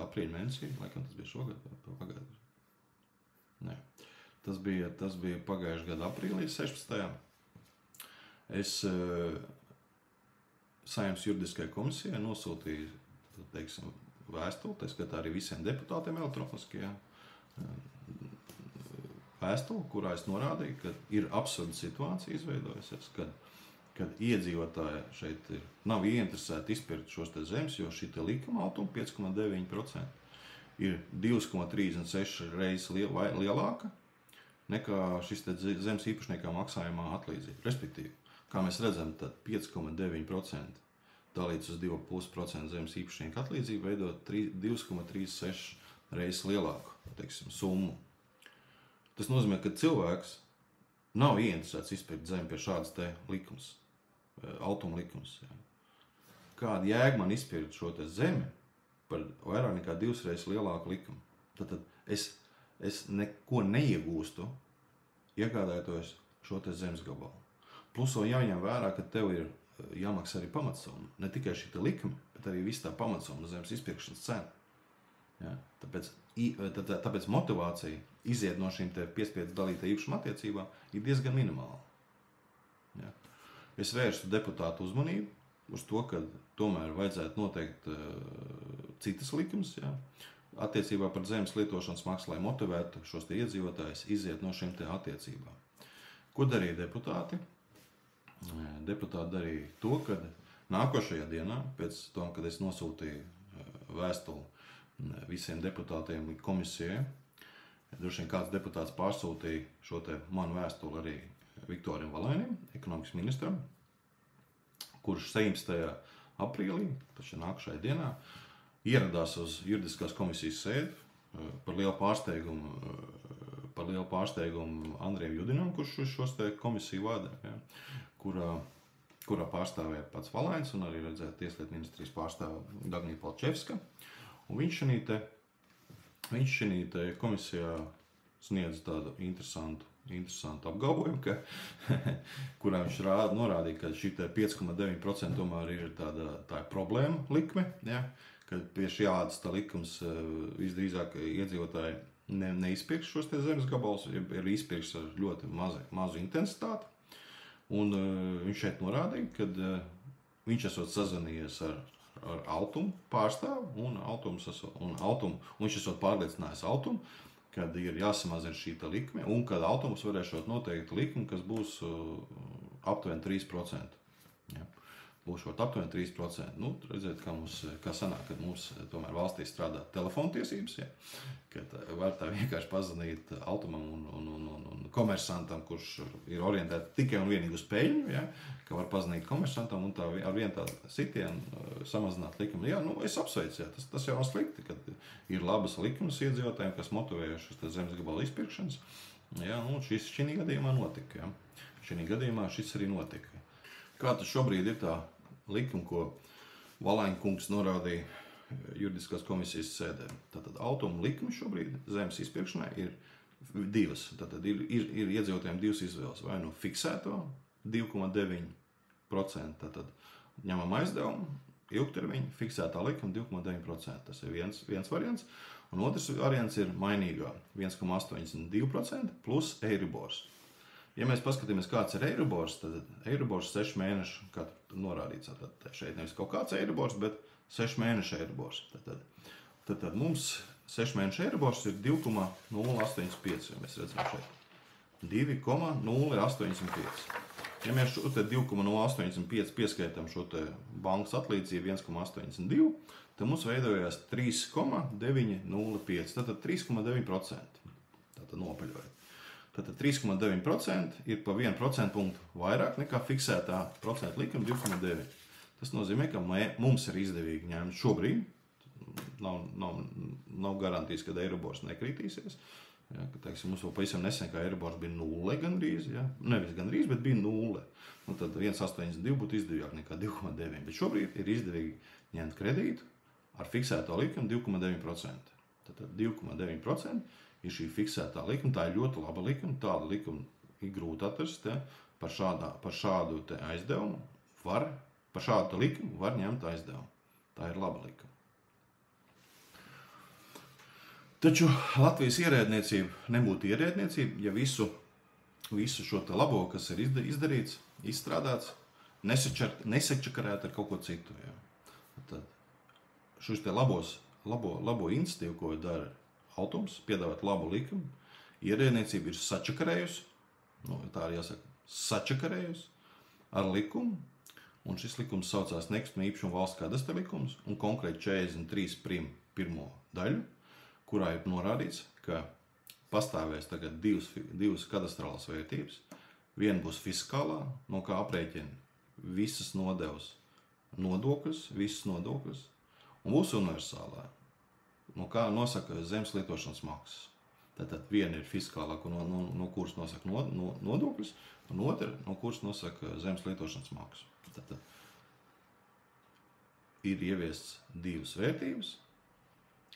aprīļa mēnesī, laikam tas bija šogad, pagājušajā. Nē, tas bija pagājušajā gada aprīlī 16. Es Saeimas juridiskajai komisijai nosūtīju, teiksim, vēstuli, tā skatā arī visiem deputātiem elektroniskajā vēstuli, kurā es norādīju, ka ir absurda situācija izveidojusies, kad iedzīvotāji šeit nav ieinteresēti izpirkt šos zemes, jo šī likuma Altuma 5,9% ir 2,36 reizes lielāka nekā šis zemes īpašniekā maksājumā atlīdzība. Respektīvi, kā mēs redzam, tad 5,9% dalīts uz 2,5% zemes īpašnieku atlīdzību veido 2,36 reizes lielāku, teiksim, summu. Tas nozīmē, ka cilvēks nav ieinteresēts izpirkt zemi pie šādas likums. Altuma likums. Jā. Kāda jēga man izpirkt šo zemi par vairāk nekā 2 reizes lielāku likumu? Tad es neko neiegūstu, iegādājoties šo zemes gabalu. Plus vēl jāņem vērā, ka tev ir jāmaksā arī pamatsumma. Ne tikai šī likuma, bet arī viss tā pamatsumma zemes izpirkšanas cena. Jā. Tāpēc motivācija iziet no šīm piespiedu dalītā īpašuma attiecībām ir diezgan minimāla. Jā. Es vērstu deputātu uzmanību uz to, ka tomēr vajadzētu noteikt citas likumus, attiecībā par zemes lietošanas maksu, lai motivētu šos iedzīvotājus iziet no šīm attiecībām. Ko darīja deputāti? Deputāti darīja to, ka nākošajā dienā, pēc tam, kad es nosūtīju vēstuli visiem deputātiem komisijai, droši vien kāds deputāts pārsūtīja šo manu vēstuli arī Viktoram Valainim, ekonomikas ministram, kurš 17. aprīlī, taču nākušajā dienā, ieradās uz juridiskās komisijas sēdi par lielu pārsteigumu Andriem Judinam, kurš šos te komisiju vada, ja, kurā pārstāvēja pats Valains un arī redzēt tieslietu ministrijas pārstāve Dagnija Palčevska. Un viņš šī komisijā sniedz tādu interesantu apgalvojumu, kurā viņš norādīja, ka šī 5,9% tomēr ir tā ir problēma likme, ja, ka pie šādas likums visdrīzāk iedzīvotāji neizpirks šos te zemes gabalus, ir izpirks ar ļoti mazu intensitāti. Un viņš šeit norādīja, ka viņš esot sazvanījies ar Altumu pārstāvu un viņš esot pārliecinājis Altumu, kad ir jāsamazina šī likme un kad Altums varēšot noteikti likmi, kas būs aptuveni 3%. Ja. Būšot aptuveni 3%. Nu, redziet, kā sanāk, kad mums tomēr valstī strādā telefontiesības, ja, kad var tā vienkārši pazvanīt Altumam un komersantam, kurš ir orientēts tikai un vienīgi uz peļņu, ja, ka var pazvanīt komersantam un tā ar vienu tādu sitienu samazināt likumu. Jā, nu, es apsveicu, ja, tas jau nav slikti, kad ir labas likumas iedzīvotājiem, kas motivējušas zemes gabalu izpirkšanas. Ja, nu, šis šī gadījumā notika. Ja. Šī gadījumā šis arī notika. Kā tas šobrīd ir tā likuma, ko Valaina kungs norādīja juridiskās komisijas sēdē. Tātad Altuma likuma šobrīd zemes izpirkšanai ir divas. Tātad ir iedzīvotājiem divas izvēles. Vai nu fiksēto 2,9%, tātad ņemam aizdevumu, ilgtermiņu, fiksētā likuma 2,9%. Tas ir viens variants. Un otrs variants ir mainīgā 1,82% plus Eiribors. Ja mēs paskatāmies, kāds ir Eiribors, tad Eiribors 6 mēnešu, kā norādīts, tad šeit nevis kaut kāds Eiribors, bet 6 mēnešu Eiribors. Tad mums 6 mēnešu Eiribors ir 2,085, ja mēs redzam šeit. 2,085. Ja mēs šo te 2,085 pieskaitam šo te bankas atlīdzību 1,82, tad mums veidojās 3,905, tātad 3,9%. Tātad nopaļojot. Tātad 3,9% ir pa 1% punktu vairāk nekā fiksētā procentu likuma 2,9. Tas nozīmē, ka mums ir izdevīgi ņemt šobrīd. Nav garantijas, ka Eiribors nekritīsies. Ja, ka, teiksim, mums vēl pavisam nesen, kā Eiribors bija 0 gandrīz. Ja? Nevis gandrīz, bet bija 0. Nu, tad 1,82 būtu izdevīgāk nekā 2,9. Bet šobrīd ir izdevīgi ņemt kredītu ar fiksēto likumu 2,9%. Tātad 2,9% ir šī fiksētā likuma, tā ir ļoti laba likuma, tāda likuma ir grūti atrast, ja, par šādu te aizdevumu par šādu likumu var ņemt aizdevumu. Tā ir laba likuma. Taču Latvijas ierēdniecība nebūtu ierēdniecība, ja visu šo te labo, kas ir izdarīts, izstrādāts, nesačakarēt ar kaut ko citu. Ja. Tad šos te labo iniciatīvu, ko dara Altums, piedāvāt labu likumu, ierēdniecība ir sačakarējusi, tā arī jāsaka, sačakarējusi ar likumu, un šis likums saucās Nekustamā īpašuma valsts kadastra likums, un konkrēti 43 prim 1. daļu, kurā ir norādīts, ka pastāvēs tagad divas kadastrālas vērtības. Viena būs fiskālā, no kā aprēķina visas nodevas nodokļus, un būs universālā, no kā nosaka zemes lietošanas maksas. Tātad viena ir fiskālā, no kuras nosaka nodokļus, un otra, no kuras nosaka zemes lietošanas maksu. Tātad ir ieviests divas vērtības,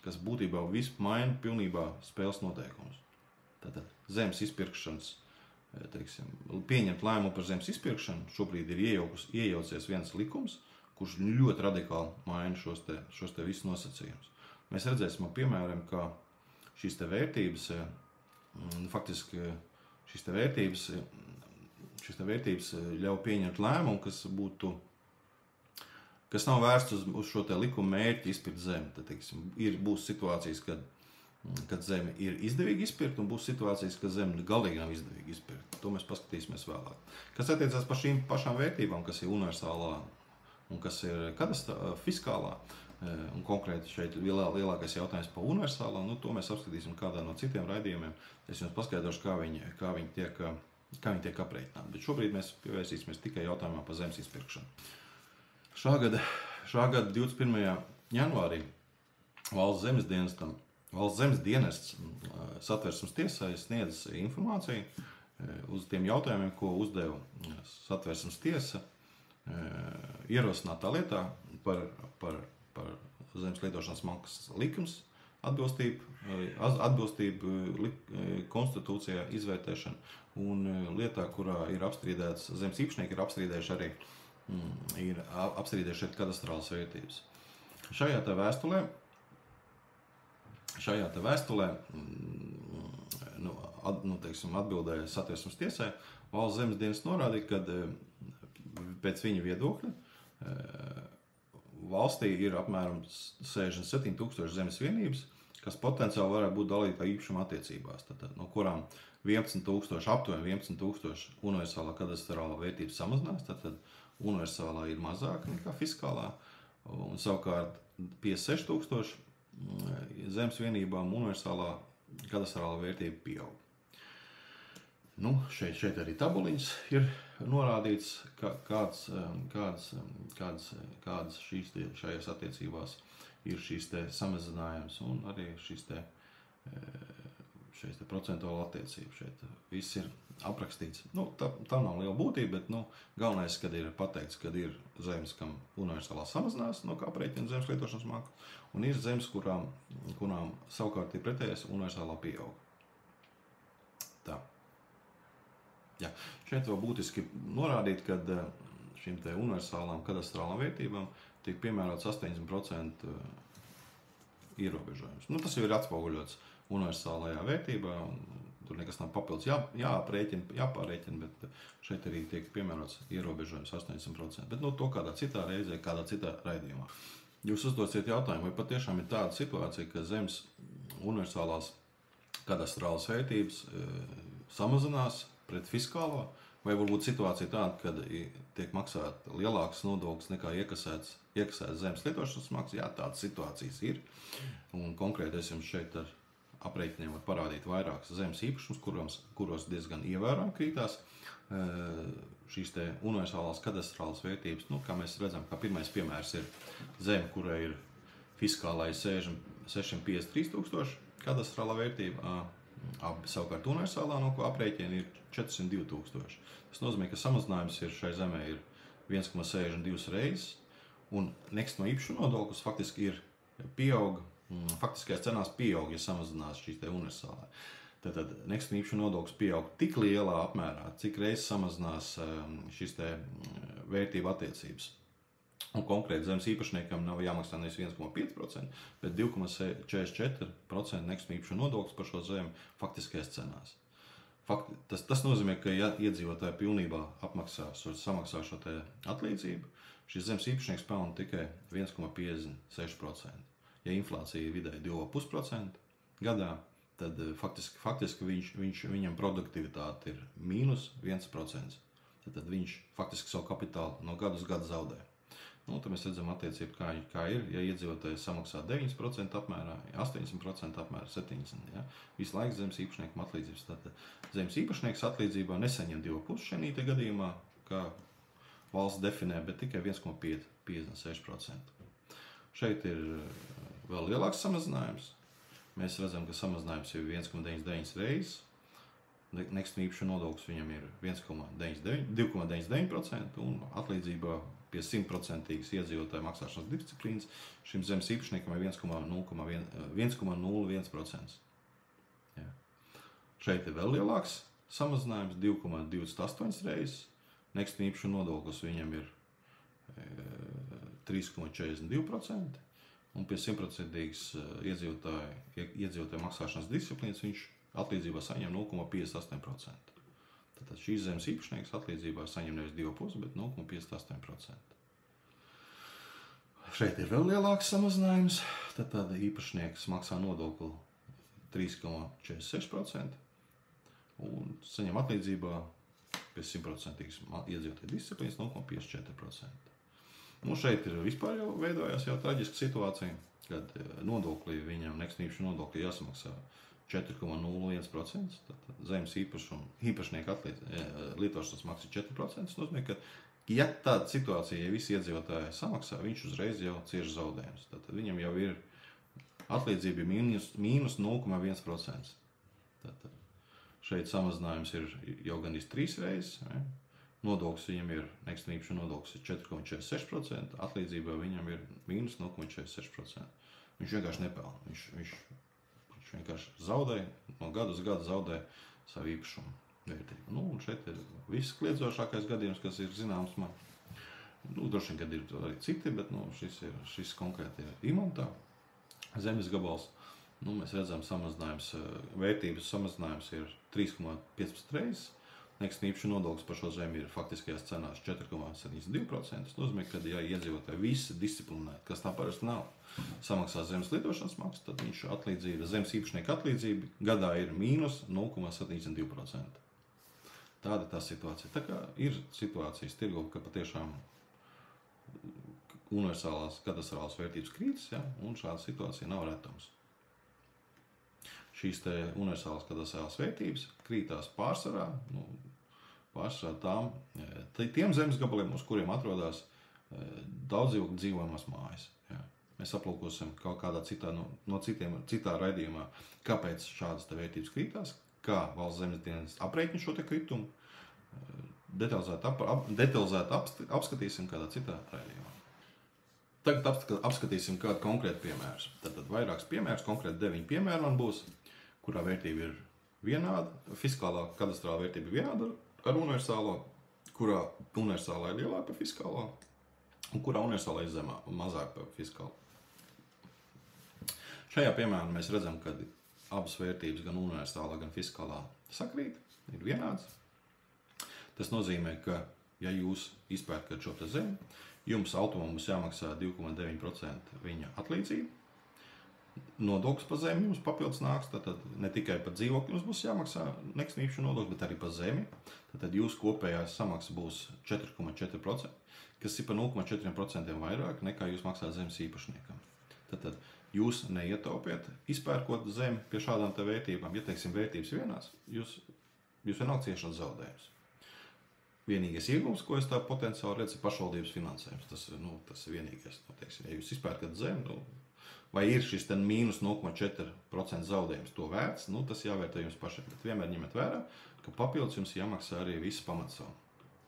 kas būtībā maina pilnībā spēles noteikumus. Tātad zemes izpirkšanas, teiksim, pieņemt lēmumu par zemes izpirkšanu, šobrīd ir iejaucies viens likums, kurš ļoti radikāli maina šos te visus nosacījumus. Mēs redzēsim, piemēram, ka šīs te vērtības, faktiski šīs te vērtības ļauj pieņemt lēmumu, kas nav vērsts uz šo te likuma mērķi izpirkt zemi. Tad, teiksim, būs situācijas, kad zemi ir izdevīgi izpirkt, un būs situācijas, ka zemi galīgi nav izdevīgi izpirkt. To mēs paskatīsimies vēlāk. Kas attiecās par šīm pašām vērtībām, kas ir universālā un kas ir fiskālā, un konkrēti šeit lielākais jautājums par universālā, to mēs apskatīsim kādā no citiem raidījumiem. Es jums paskaidrošu, kā viņi tiek kā viņi tiek aprēķināti. Bet šobrīd mēs pievērsīsimies tikai jautājumā par zemes izpirkšanu. Šā gada 21. janvārī Valsts zemes dienests Satversmes tiesai sniedz informāciju uz tiem jautājumiem, ko uzdeva Satversmes tiesa ierosinātā lietā par zemes lietošanas maksas likums atbilstību konstitūcijā izvērtēšanu un lietā, kurā ir apstrīdēts zemes īpašnieki, ir apstrīdējuši arī kadastrālas vērtības. Šajā te vēstulē atbildēja Satversmes tiesai, Valsts zemes dienests norādīja, ka pēc viņa viedokļa valstī ir apmēram 67 000 zemes vienības, kas potenciāli varētu būt dalītā īpašuma attiecībās, no kurām aptuveni 11 000 universālā kadastrālā vērtība samazinās, tad universālā ir mazāka nekā fiskālā, un savukārt 56 000 zemes vienībām universālā kadastrālā vērtība pieaug. Šeit arī tabuliņas ir norādīts, kādas šajās attiecībās ir šīs te samazinājums un arī šīs te procentuāla attiecība. Šeit viss ir aprakstīts. Tam nav liela būtība, bet galvenais, kad ir pateikts, kad ir zemes, kam universālā samazinās, no kā aprēķina zemes lietošanas maksu, un ir zemes, kurām savukārt ir pretējais universālā pieaug. Tā. Jā. Šeit vēl būtiski norādīt, ka šīm te universālām kadastrālām vērtībām tiek piemērots 80% ierobežojums. Tas jau ir atspoguļots universālajā vērtībā, tur nekas nav papildus jāpārēķina, bet šeit arī tiek piemērots ierobežojums 80%. Bet to kādā citā reizē, kādā citā raidījumā. Jūs uzdosiet jautājumu, vai patiešām ir tāda situācija, ka zemes universālās kadastrālas vērtības samazinās pret fiskālo, vai varbūt situācija tāda, kad tiek maksāt lielāks nodoklis nekā iekasēts zemes lietošanas maksa. Jā, tādas situācijas ir. Un konkrēti es jums šeit ar aprēķiniem var parādīt vairākas zemes īpašumus, kuros diezgan ievērojami krītās šīs te universālās kadastrālas vērtības. Kā mēs redzam, kā pirmais piemērs ir zeme, kurai ir fiskālais 653 000 kadastrālā vērtība, savukārt universālā, no ko aprēķina, ir 402 000. Tas nozīmē, ka samazinājums ir šai zemē ir 1,62 reizes, un nekustamā īpašuma nodoklis faktiski ir pieaug, faktiskajās cenās pieaug, ja samazinās šī te universālā. Tātad nekustamā īpašuma nodoklis pieaug tik lielā apmērā, cik reizes samazinās šīs te vērtība attiecības. Un konkrēti zemes īpašniekam nav jāmaksā nevis 1,5%, bet 2,44% nekustamā īpašuma nodoklis par šo zemi faktiskajās cenās. Tas nozīmē, ka ja iedzīvotāji pilnībā samaksā šo te atlīdzību, šis zemes īpašnieks pelna tikai 1,56%. Ja inflācija vidēji 2,5% gadā, tad faktiski viņam produktivitāte ir mīnus 1%. Tad viņš faktiski savu kapitālu no gadu uz gadu zaudē. Tad mēs redzam attiecību, kā ir, ja iedzīvotāji samaksā 9% apmērā, 80% apmērā, 70%. Ja? Visu laiku zemes īpašniekam atlīdzības. Tātad zemes īpašnieks atlīdzībā nesaņem 2,5% šajā gadījumā, kā valsts definē, bet tikai 1,56%. Šeit ir vēl lielāks samazinājums. Mēs redzam, ka samazinājums ir 1,99 reizes. Nekustamā īpašuma nodoklis viņam ir 2,99% un atlīdzībā pie 100% iedzīvotāju maksāšanas disciplīnas šim zemes īpašniekam ir 1,01%. Jā. Šeit ir vēl lielāks samazinājums, 2,28 reizes. Nekustamā īpašuma nodoklis viņam ir 3,42%. Un pie 100% iedzīvotāju maksāšanas disciplīnas viņš atlīdzībā saņem 0,58%. Tātad šīs zemes īpašnieks atlīdzībā saņem nevis 2,5%, bet 0,58%. Šeit ir vēl lielāks samazinājums. Tad īpašnieks maksā nodokli 3,46% un saņem atlīdzībā pie 100% iedzīvotāju disciplīnas 0,54%. Šeit ir vispār jau veidojās traģiska situācija, kad nodokli viņam nekustamā īpašuma nodokli jāsamaksā 4,01%, tad zemes īpašnieku lietošanas maksa ir 4%. Tas nozīmē, ka, ja tāda situācija, ja visi iedzīvotāji samaksā, viņš uzreiz jau cieši zaudējums. Tad viņam jau ir atlīdzība mīnus 0,1%. Tad šeit samazinājums ir jau gandrīz 3 reizes. Ja? Nodoklis viņam ir, nekustamīpašuma nodoklis ir 4,46%, atlīdzība viņam ir mīnus 0,46%. Viņš vienkārši nepelna. Viņš vienkārši zaudē, no gada uz gadu zaudē savu īpašumu vērtību. Nu, un šeit ir viss kliedzošākais gadījums, kas ir zināms man. Nu, droši vien, kad ir arī citi, bet šis konkrēti ir imantā zemes gabals. Nu, mēs redzam, vērtības samazinājums ir 3,15 reizes. Nekustamīpašuma nodoklis par šo zemi ir faktiskajās cenās 4,72%. Tas nozīmē, ka, ja iedzīvotāji visi disciplinēti, kas tā parasti nav, samaksā zemes lietošanas maksu, tad viņš zemes īpašnieka atlīdzība gadā ir mīnus 0,72%. Tāda tā situācija. Tā kā ir situācijas tirgu, ka patiešām universālās katastrālās vērtības krītas, ja, un šāda situācija nav retums. Šīs te universālās katastrālās vērtības krītās pārsvarā tiem zemes gabaliem, uz kuriem atrodas daudz dzīvojamās mājas. Ja. Mēs aplūkosim kaut kādā citā raidījumā, kāpēc šādas te vērtības krītās, kā valsts zemes dienas aprēķina šo te kritumu. Detalizēti apskatīsim kādā citā raidījumā. Tagad apskatīsim kādu konkrētu piemēru. Tad vairāks piemērus, konkrēti 9 piemēri man būs, kurā vērtība ir vienāda, fiskālā kadastrāla vērtība ir vienāda ar universālo, kurā universālā ir lielāka par fiskālo, un kurā universālā ir mazāk par fiskālo. Šajā piemērā mēs redzam, ka abas vērtības, gan universālā, gan fiskālā sakrīt, ir vienādas. Tas nozīmē, ka, ja jūs izpērkat šo te zemi, jums automam būs jāmaksā 2,9% viņa atlīdzība. Nodoklis par zemi jums papildus nāks, tad ne tikai par dzīvokli jums būs jāmaksā nekustamīpašuma nodoklis, bet arī par zemi. Tad jūsu kopējās samaksa būs 4,4%, kas ir par 0,4% vairāk nekā jūs maksājat zemes īpašniekam. Tad jūs neietaupiet, izpērkot zemi pie šādām te vērtībām. Ja, teiksim, vērtības vienās, jūs vienalga ciešanas zaudējums. Vienīgais iegums, ko es tā potenciāli redzu, ir pašvaldības finansējums. Tas ir vienīgais. Teiksim, ja jūs izpērkat zemi, vai ir šis mīnus 0,4% zaudējums to vērts, tas jāvērtē jums pašiem. Bet vienmēr ņemiet vērā, ka papildus jums jāmaksā arī visa pamatsumma.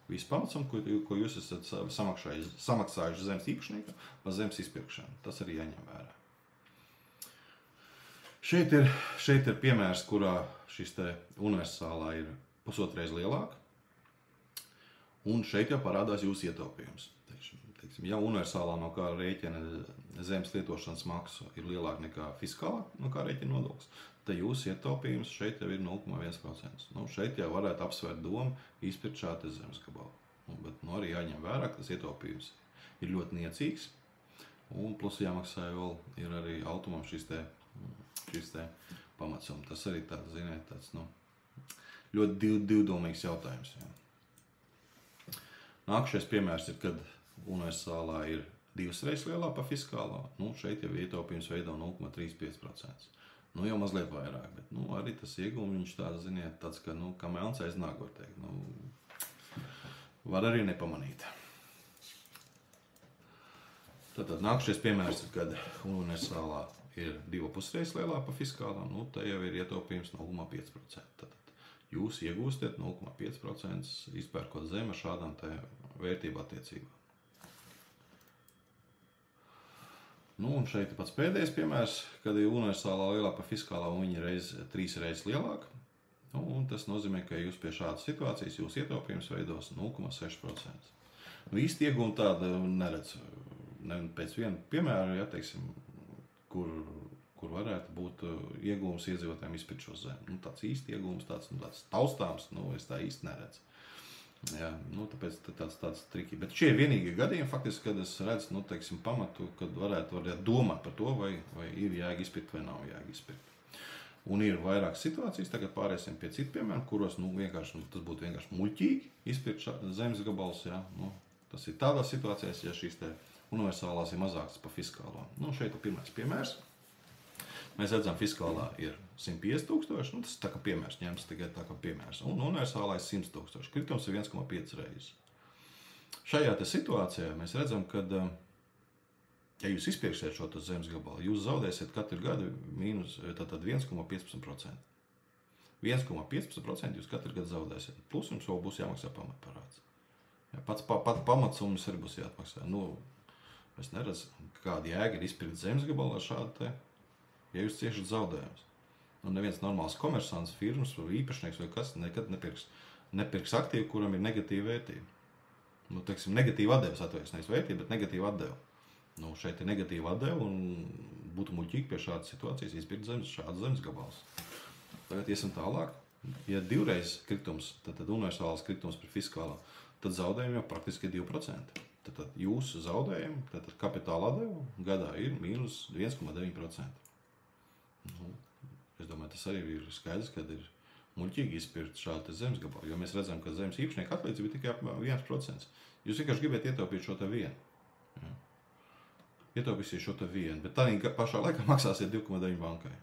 Visa pamatsumma, ko jūs esat samaksājuši zemes īpašniekam par zemes izpirkšanu. Tas arī jāņem vērā. Šeit ir piemērs, kurā šis te universālā ir 1,5 reiz lielāka. Un šeit jau parādās jūsu ietaupījums. Ja universālā no kā rēķina zemes lietošanas maksu ir lielāka nekā fiskālā, no kā rēķina nodoklis, tad jūsu ietaupījums šeit jau ir 0,1%. Šeit jau varētu apsvērt domu izpirkt šādu zemes gabalu. Bet arī jāņem vērā, ka tas ietaupījums ir ļoti niecīgs. Un plus jāmaksā vēl ir arī automam šis te pamatsumma. Tas arī tāds ļoti divdomīgs jautājums. Jā. Nākamais piemērs ir, kad universālā ir 2 reizes lielāka par fiskālā. Šeit jau ietaupījums veido 0,35%. Jau mazliet vairāk, bet arī tas iegūms viņš tāds, kā melns aiz nāga, var teikt. Var arī nepamanīt. Tātad nākamais piemērs ir, kad universālā ir 2,5 reizes lielāka par fiskālā. Te jau ir ietaupījums 0,5%. Jūs iegūstat 0,5% izpērkot zemi ar šādām vērtību attiecībām. Un šeit ir pats pēdējais piemērs, kad ir universālā lielāka par fiskālā un viņa 3 reizes lielāka. Tas nozīmē, ka jūs pie šādas situācijas jūs ietaupījums veidos 0,6%. Īsti iegūmu tādu neredz. Pēc viena piemēra, ja, teiksim, kur varētu būt iegūms iedzīvotājiem izpirkt šo zemi. Tāds īsti iegūms, tāds taustāms, es tā īsti neredzu. Jā, tāpēc tāds triki. Bet šie ir vienīgie gadījumi, faktiski, kad es redzu, teiksim, pamatu, kad varētu domāt par to, vai ir jēga izpirkt vai nav jēga izpirkt. Un ir vairākas situācijas, tagad pārēsim pie citu piemēram, kuros, tas būtu vienkārši muļķīgi izpirkt zemes gabals, jā. Tas ir tādās situācijās, ja šīs te universālās ir mazākas par fiskālo. Šeit ir pirmais piemērs. Mēs redzam, fiskālā ir 150 000, nu tas tā kā piemērs, ņemts tikai tā kā piemērs, un universālais 100 000, kritums ir 1,5 reizes. Šajā te situācijā mēs redzam, ka, ja jūs izpirksiet šo zemes gabalu, jūs zaudēsiet katru gadu mīnus 1,15%. 1,15% jūs katru gadu zaudēsiet, plus jums vēl būs jāmaksā pamatparāds. Ja, pats pamats jums arī būs jāatmaksā. Nu, es neredzu, kāda jēga ir izpirkt zemes gabalu ar šādu te, ja jūs ciešat zaudējumus. Nu, neviens normāls komersants, firmas vai īpašnieks vai kas nekad nepirks aktīvu, kuram ir negatīva vērtība. Nu, teiksim, negatīva atdevas atvērs, nevis vērtība, bet negatīva atdeva. Nu, šeit ir negatīva atdeva un būtu muļķīgi pie šādas situācijas izpirkt šādas zemes gabalus. Tagad iesim tālāk. Ja divreiz kritums, tad universāls kritums par fiskālā, tad zaudējumi jau praktiski 2%. Tad jūsu zaudējumi, tad kapitāla atdeva gadā ir mīnus 1,9%. Nu, es domāju, tas arī ir skaidrs, kad ir muļķīgi izpirkt šādu zemes gabalu, jo mēs redzam, ka zemes īpašnieka atlīdzība ir tikai 1%. Jūs vienkārši gribat ietaupīt šo te vienu. Ja. Ietaupīsiet šo te vienu, bet tādā pašā laikā maksāsiet 2,9 bankai.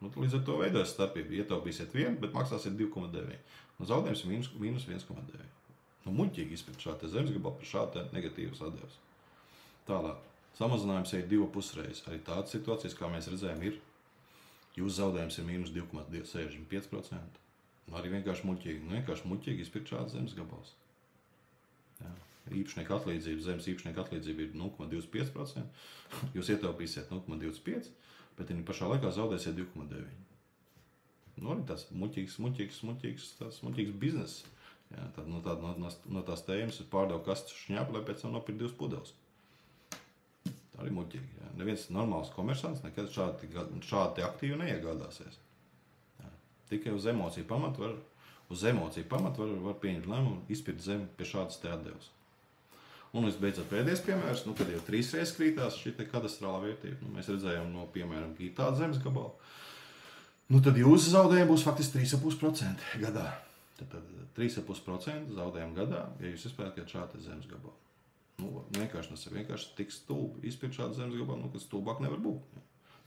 Nu, līdz ar to veidojas starpība. Ietaupīsiet vienu, bet maksāsiet 2,9. Un zaudējums ir mīnus 1,9. Nu, muļķīgi izpirkt šādu zemes gabalu par šādu negatīvas atdevas. Tālāk, samazinājums ir 2,5 reizes. Arī tādas situācijas, kā mēs redzējām, ir. Jūsu zaudējums ir mīnus 2,65%. Nu, arī vienkārši muļķīgi izpirkt šādu zemes gabalus. Jā. Īpašnieka atlīdzība, zemes īpašnieka atlīdzība ir 0,25%. Jūs ietaupīsiet 0,25%, bet viņi pašā laikā zaudēsiet 2,9%. Nu, arī tāds muļķīgs bizness. Jā, tad no tās tēmas ir pārdev kastu šņāpu, lai pēc tam nopirkt 2 pudeles. Tā arī muļķīgi. Jā. Neviens normāls komersants nekad šādi aktīvi neiegādāsies. Jā. Tikai uz emociju pamatu var pieņemt lēmumu izpirkt zemi pie šādas te atdevas. Un visbeidzot pēdējais piemērs, kad jau 3 reizes krītās šī te kadastrālā vērtība. Mēs redzējām no, piemēram, tādu zemes gabalu. Tad jūsu zaudējumi būs faktiski 3,5% gadā. Tad 3,5% zaudējumu gadā, ja jūs izpērkat šādu zemes gabalu. Vienkārši tik stulbi izpirkt šādu zemes gabalu, kad stulbāk nevar būt. Ja.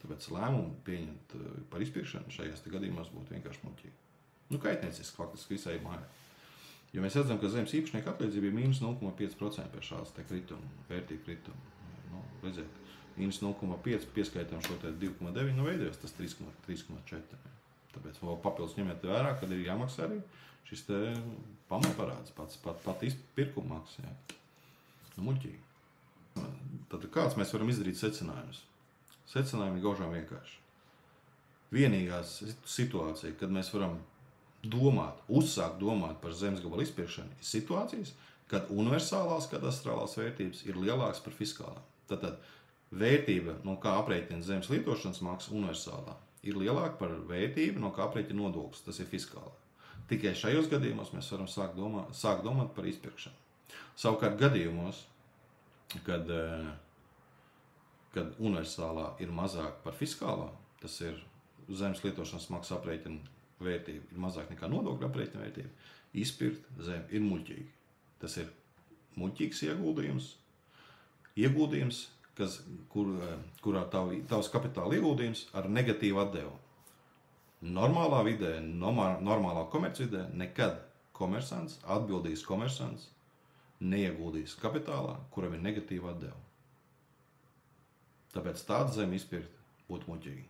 Tāpēc lēmumu pieņemt par izpirkšanu šajās gadījumos būtu vienkārši muļķīgi. Kaitnieciski faktiski visai mājai. Jo mēs redzam, ka zemes īpašnieka atlīdzība ir mīnus 0,5% pie šādas te krituma, vērtību krituma. Redziet, mīnus 0,5 pieskaitām šo te 2,9, veidojas tas 3,4. Tāpēc vēl papildus ņemiet vērā, kad ir jāmaksā arī šis te pamatparāds, pat izpirkuma maksa. Muļķīgi. Tad kāds mēs varam izdarīt secinājumus? Secinājumi gaužām vienkārši. Vienīgā situācija, kad mēs varam uzsākt domāt par zemes gabalu izpirkšanu, ir situācijas, kad universālās kadastrālās vērtības ir lielākas par fiskālām. Tātad vērtība, no kā aprēķina zemes lietošanas maksa universālā, ir lielāka par vērtību, no kā aprēķina nodoklis, tas ir fiskālā. Tikai šajos gadījumos mēs varam sākt domāt par izpirkšanu. Savukārt gadījumos, kad universālā ir mazāk par fiskālā, tas ir zemes lietošanas maksa aprēķina vērtība ir mazāk nekā nodokļa aprēķina vērtība, izpirkt zemi ir muļķīgi. Tas ir muļķīgs ieguldījums, kurā tavs kapitāla ieguldījums ar negatīvu atdevu. Normālā vidē, normālā komercvidē nekad atbildīgs komersants neieguldīs kapitālā, kuram ir negatīva atdeva. Tāpēc tādu zemi izpirkt būtu muļķīgi.